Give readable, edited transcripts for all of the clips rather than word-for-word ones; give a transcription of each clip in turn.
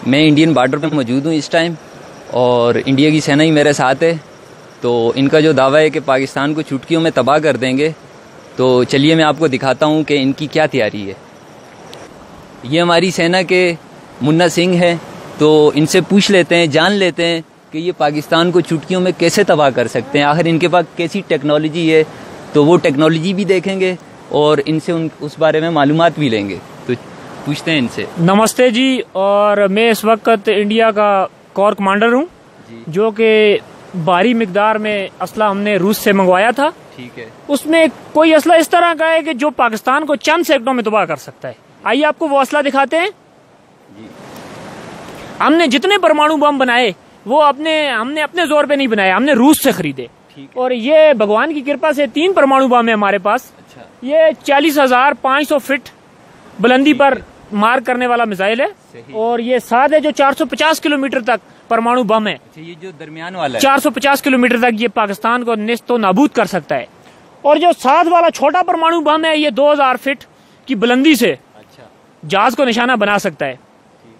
मैं Indian border पे मौजूद हूँ इस टाइम और इंडिया की सेना ही मेरे साथ है। तो इनका जो दावा है कि पाकिस्तान को चुटकियों में तबाह कर देंगे, तो चलिए मैं आपको दिखाता हूँ कि इनकी क्या तैयारी है। ये हमारी सेना के मुन्ना सिंह है, तो इनसे पूछ लेते हैं, जान लेते हैं कि ये पाकिस्तान को चुटकियों में कैसे तबाह कर सकते हैं। आखिर इनके पास कैसी टेक्नोलॉजी है, तो वो टेक्नोलॉजी भी देखेंगे और इनसे उस बारे में मालूमात भी लेंगे। तो पूछते हैं इनसे। नमस्ते जी, और मैं इस वक्त इंडिया का कोर कमांडर हूँ, जो कि भारी मिकदार में असला हमने रूस से मंगवाया था। ठीक है। उसमें कोई असला इस तरह का है कि जो पाकिस्तान को चंद सेकंडों में तबाह कर सकता है। आइए आपको वो असला दिखाते हैं। हमने जितने परमाणु बम बनाए वो हमने अपने जोर पे नहीं बनाए, हमने रूस से खरीदे। और ये भगवान की कृपा से 3 परमाणु बम है हमारे पास। अच्छा। ये 40,500 फीट बुलंदी पर मार करने वाला मिसाइल है, और ये साथ है जो 450 किलोमीटर तक परमाणु बम है। अच्छा, ये जो दरमियान वाला है 450 किलोमीटर तक ये पाकिस्तान को नेस्तो नाबूद कर सकता है। और जो साथ वाला छोटा परमाणु बम है, ये 2000 फीट की बुलंदी से जहाज को निशाना बना सकता है।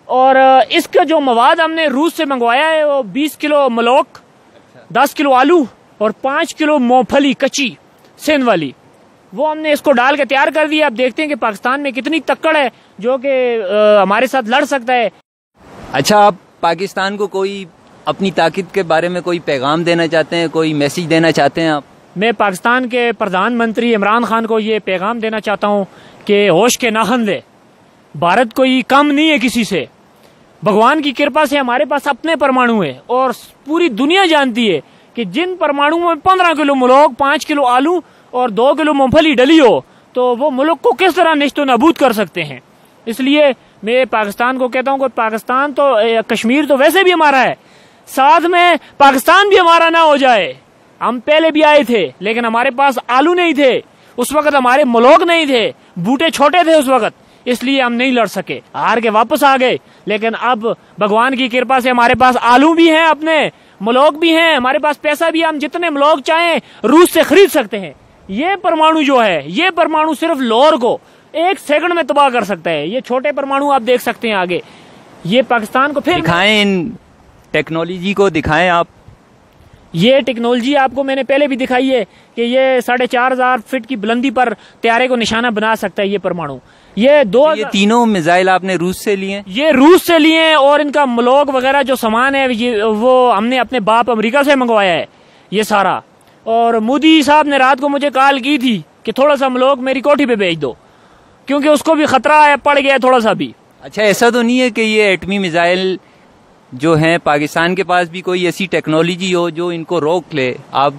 और इसका जो मवाद हमने रूस से मंगवाया है वो 20 किलो मलोक, 10 किलो आलू और 5 किलो मूंगफली कच्ची सेंध वाली, वो हमने इसको डाल के तैयार कर दिया। अब देखते हैं कि पाकिस्तान में कितनी तक्कड़ है जो कि हमारे साथ लड़ सकता है। अच्छा, आप पाकिस्तान को कोई अपनी ताकत के बारे में कोई पैगाम देना चाहते हैं, कोई मैसेज देना चाहते हैं आप? मैं पाकिस्तान के प्रधानमंत्री इमरान खान को ये पैगाम देना चाहता हूँ कि होश के नाखन ले, भारत कोई कम नहीं है किसी से। भगवान की कृपा से हमारे पास अपने परमाणु है, और पूरी दुनिया जानती है कि जिन परमाणु में 15 किलो मुल्क, 5 किलो आलू और 2 किलो मूंगफली डली हो, तो वो मुल्क को किस तरह नेस्तो नाबूद कर सकते हैं। इसलिए मैं पाकिस्तान को कहता हूँ कि पाकिस्तान तो, कश्मीर तो वैसे भी हमारा है, साथ में पाकिस्तान भी हमारा ना हो जाए। हम पहले भी आए थे, लेकिन हमारे पास आलू नहीं थे उस वक्त, हमारे मुल्क नहीं थे, बूटे छोटे थे उस वक्त, इसलिए हम नहीं लड़ सके, हार के वापस आ गए। लेकिन अब भगवान की कृपा से हमारे पास आलू भी हैं, अपने मुल्क भी हैं, हमारे पास पैसा भी, हम जितने मुल्क चाहें रूस से खरीद सकते हैं। ये परमाणु जो है, ये परमाणु सिर्फ लाहौर को 1 सेकंड में तबाह कर सकता है। ये छोटे परमाणु आप देख सकते हैं आगे। ये पाकिस्तान को फिर दिखाएं, इन टेक्नोलॉजी को दिखाएं आप। ये टेक्नोलॉजी आपको मैंने पहले भी दिखाई है कि ये 4,500 फीट की बुलंदी पर त्यारे को निशाना बना सकता है ये परमाणु। ये तीनों मिसाइल आपने रूस से लिए? ये रूस से लिए हैं, और इनका मुल्क वगैरह जो सामान है ये वो हमने अपने बाप अमेरिका से मंगवाया है ये सारा। और मोदी साहब ने रात को मुझे कॉल की थी कि थोड़ा सा मुल्क मेरी कोठी पे भेज दो, क्योंकि उसको भी खतरा है, पड़ गया थोड़ा सा भी। अच्छा, ऐसा तो नहीं है कि ये एटमी मिसाइल जो है पाकिस्तान के पास भी कोई ऐसी टेक्नोलॉजी हो जो इनको रोक ले? आप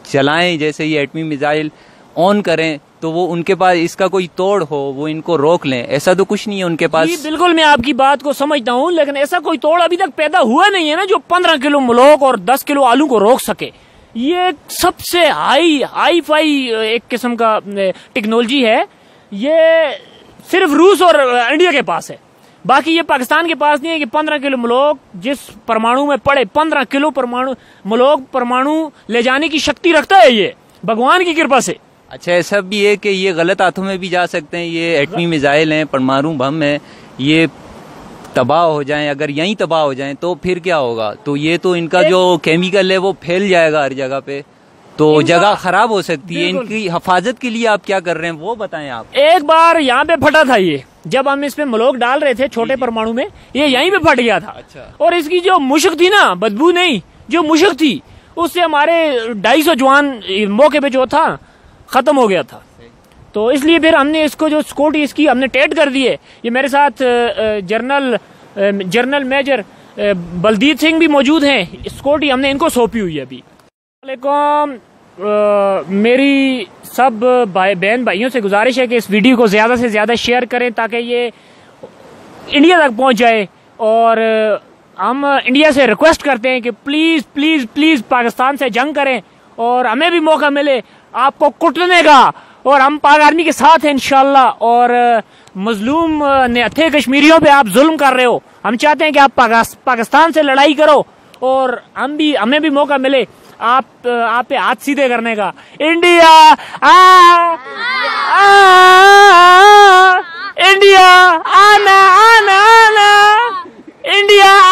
चलाएं, जैसे ये एटमी मिसाइल ऑन करें तो वो उनके पास इसका कोई तोड़ हो, वो इनको रोक लें, ऐसा तो कुछ नहीं है उनके पास? बिल्कुल, मैं आपकी बात को समझता हूँ, लेकिन ऐसा कोई तोड़ अभी तक पैदा हुआ नहीं है ना जो 15 किलो मुल्क और 10 किलो आलू को रोक सके। ये सबसे हाई फाई एक किस्म का टेक्नोलॉजी है। ये सिर्फ रूस और इंडिया के पास है, बाकी ये पाकिस्तान के पास नहीं है कि 15 किलो मुल्क जिस परमाणु में पड़े, 15 किलो परमाणु ले जाने की शक्ति रखता है ये भगवान की कृपा से। अच्छा, ऐसा भी है कि ये गलत हाथों में भी जा सकते हैं? ये एटमी मिसाइल हैं, परमाणु बम है, ये तबाह हो जाएं, अगर यहीं तबाह हो जाएं तो फिर क्या होगा? तो ये तो इनका जो केमिकल है वो फैल जाएगा हर जगह पे, तो जगह खराब हो सकती है। इनकी हिफाजत के लिए आप क्या कर रहे हैं वो बताएं आप। एक बार यहाँ पे फटा था ये, जब हम इसमें मुल्क डाल रहे थे छोटे परमाणु में, ये यहीं पे फट गया था। अच्छा। और इसकी जो मुश्क थी ना, बदबू नहीं, जो मुश्क थी उससे हमारे 250 जवान मौके पे जो था खत्म हो गया था। तो इसलिए फिर हमने इसको जो सिक्योरिटी इसकी हमने टाइट कर दी है। ये मेरे साथ जनरल मेजर बलदीत सिंह भी मौजूद हैं, सिक्योरिटी हमने इनको सौंपी हुई है अभी। मेरी सब बहन भाइयों से गुजारिश है कि इस वीडियो को ज्यादा से ज्यादा शेयर करें ताकि ये इंडिया तक पहुंच जाए। और हम इंडिया से रिक्वेस्ट करते हैं कि प्लीज प्लीज प्लीज पाकिस्तान से जंग करें और हमें भी मौका मिले आपको कुटने का, और हम पाक आर्मी के साथ हैं इंशाल्लाह। और मजलूम थे कश्मीरियों पे आप जुल्म कर रहे हो, हम चाहते हैं कि आप पाकिस्तान से लड़ाई करो और हमें भी मौका मिले आप पे हाथ सीधे करने का। इंडिया इंडिया आना आना आना, है